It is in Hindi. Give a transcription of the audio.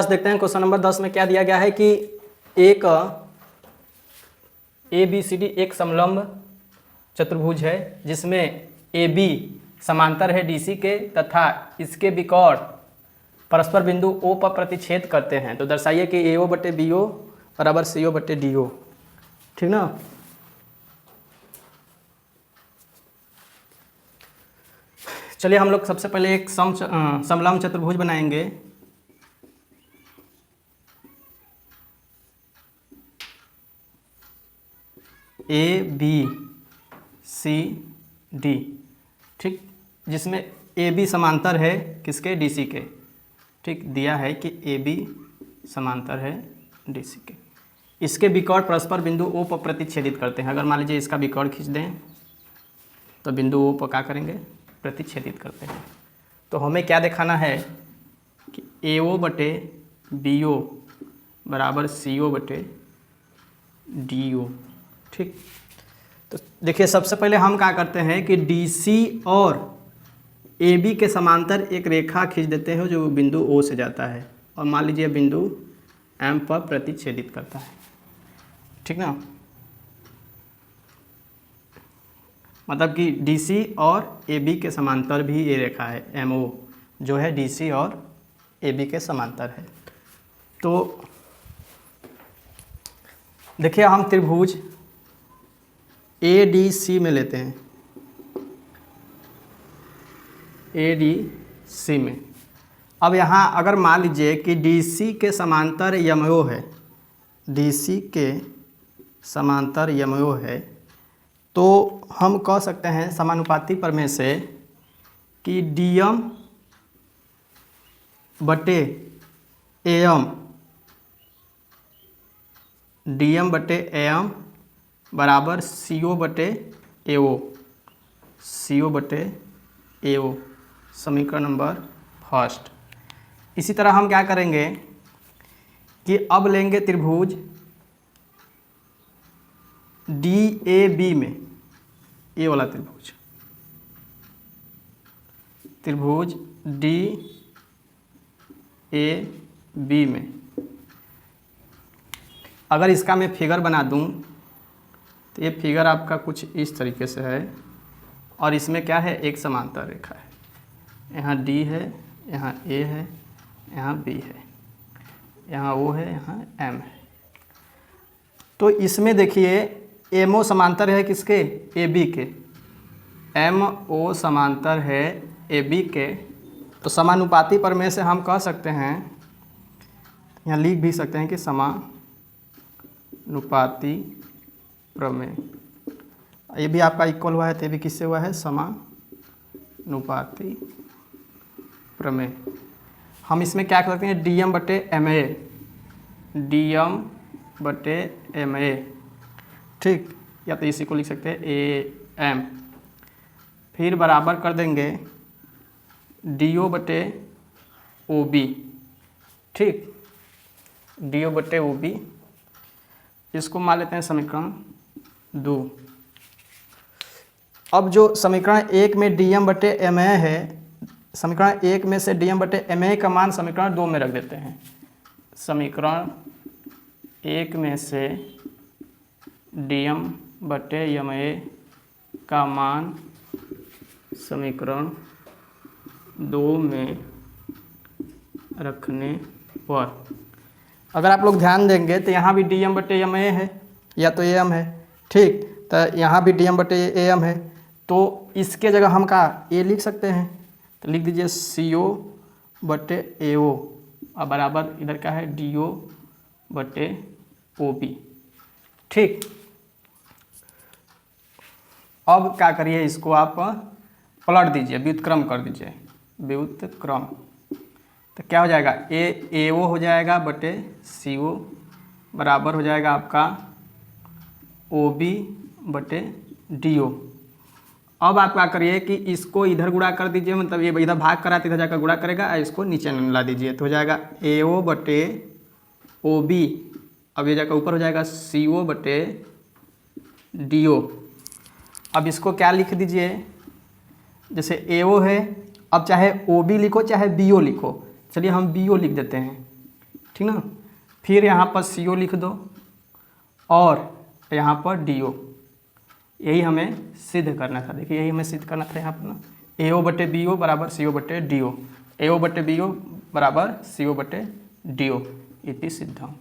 देखते हैं। क्वेश्चन नंबर 10 में क्या दिया गया है कि एक ABCD एक समलंब चतुर्भुज है जिसमें AB समांतर है DC के तथा इसके बिकॉर्ड परस्पर बिंदु O पर प्रतिच्छेद करते हैं। तो दर्शाइए कि AO बटे BO बराबर CO बटे DO। ठीक ना। चलिए हम लोग सबसे पहले एक समलंब चतुर्भुज बनाएंगे। ABCD, ठीक, जिसमें AB समांतर है किसके, DC के। ठीक, दिया है कि AB समांतर है DC के। इसके बिकॉर्ड परस्पर बिंदु O पर प्रतिच्छेदित करते हैं। अगर मान लीजिए इसका बिकॉर्ड खींच दें तो बिंदु O पर क्या करेंगे, प्रतिच्छेदित करते हैं। तो हमें क्या दिखाना है कि AO बटे BO बराबर CO बटे DO। ठीक, तो देखिए सबसे पहले हम क्या करते हैं कि DC और AB के समांतर एक रेखा खींच देते हैं जो बिंदु O से जाता है और मान लीजिए बिंदु M पर प्रतिच्छेदित करता है। ठीक ना, मतलब कि DC और AB के समांतर भी ये रेखा है MO जो है DC और AB के समांतर है। तो देखिए हम त्रिभुज ADC में लेते हैं, ADC में। अब यहाँ अगर मान लीजिए कि DC के समांतर MO है, DC के समांतर MO है, तो हम कह सकते हैं समानुपाती प्रमेय से कि DM बटे AM, DM बटे AM बराबर CO बटे AO, CO बटे AO, समीकरण नंबर फर्स्ट। इसी तरह हम क्या करेंगे कि अब लेंगे त्रिभुज DAB में, ये वाला त्रिभुज, त्रिभुज DAB में अगर इसका मैं फिगर बना दूं तो ये फिगर आपका कुछ इस तरीके से है और इसमें क्या है, एक समांतर रेखा है। यहाँ D है, यहाँ A है, यहाँ B है, यहाँ O है, यहाँ M है। तो इसमें देखिए MO समांतर है किसके, AB के। MO समांतर है AB के। तो समानुपाती प्रमेय से हम कह सकते हैं, यहाँ लिख भी सकते हैं कि समानुपाती प्रमेय, ये भी आपका इक्वल हुआ है तो ये भी किससे हुआ है, समानुपाती प्रमेय। हम इसमें क्या कर सकते हैं, DM बटे MA, DM बटे MA, ठीक, या तो इसी को लिख सकते हैं AM, फिर बराबर कर देंगे DO बटे OB। ठीक, DO बटे OB, इसको मान लेते हैं समीकरण 2। अब जो समीकरण 1 में DM बटे MA है, समीकरण 1 में से DM बटे MA का मान समीकरण 2 में रख देते हैं। समीकरण 1 में से DM बटे MA का मान समीकरण 2 में रखने पर अगर आप लोग ध्यान देंगे तो यहाँ भी DM बटे MA है या तो AM है। ठीक, तो यहाँ भी DM बटे AM है, तो इसके जगह हम का A लिख सकते हैं। तो लिख दीजिए CO बटे AO और बराबर इधर का है DO बटे OB। ठीक, अब क्या करिए, इसको आप पलट दीजिए, व्युत्क्रम कर दीजिए, व्युत्क्रम। तो क्या हो जाएगा, AO हो जाएगा बटे CO बराबर हो जाएगा आपका OB बटे DO। अब आप क्या करिए कि इसको इधर गुणा कर दीजिए, मतलब ये इधर भाग करा तो इधर जाकर गुणा करेगा और इसको नीचे ला दीजिए तो हो जाएगा AO बटे OB। अब ये जाकर ऊपर हो जाएगा CO बटे DO। अब इसको क्या लिख दीजिए, जैसे AO है, अब चाहे OB लिखो चाहे BO लिखो। चलिए हम BO लिख देते हैं। ठीक ना। फिर यहाँ पर CO लिख दो और यहाँ पर DO, यही हमें सिद्ध करना था। देखिए यही हमें सिद्ध करना था यहाँ पर ना, AO बटे BO बराबर CO बटे DO, AO बटे BO बराबर CO बटे DO, इति सिद्धम।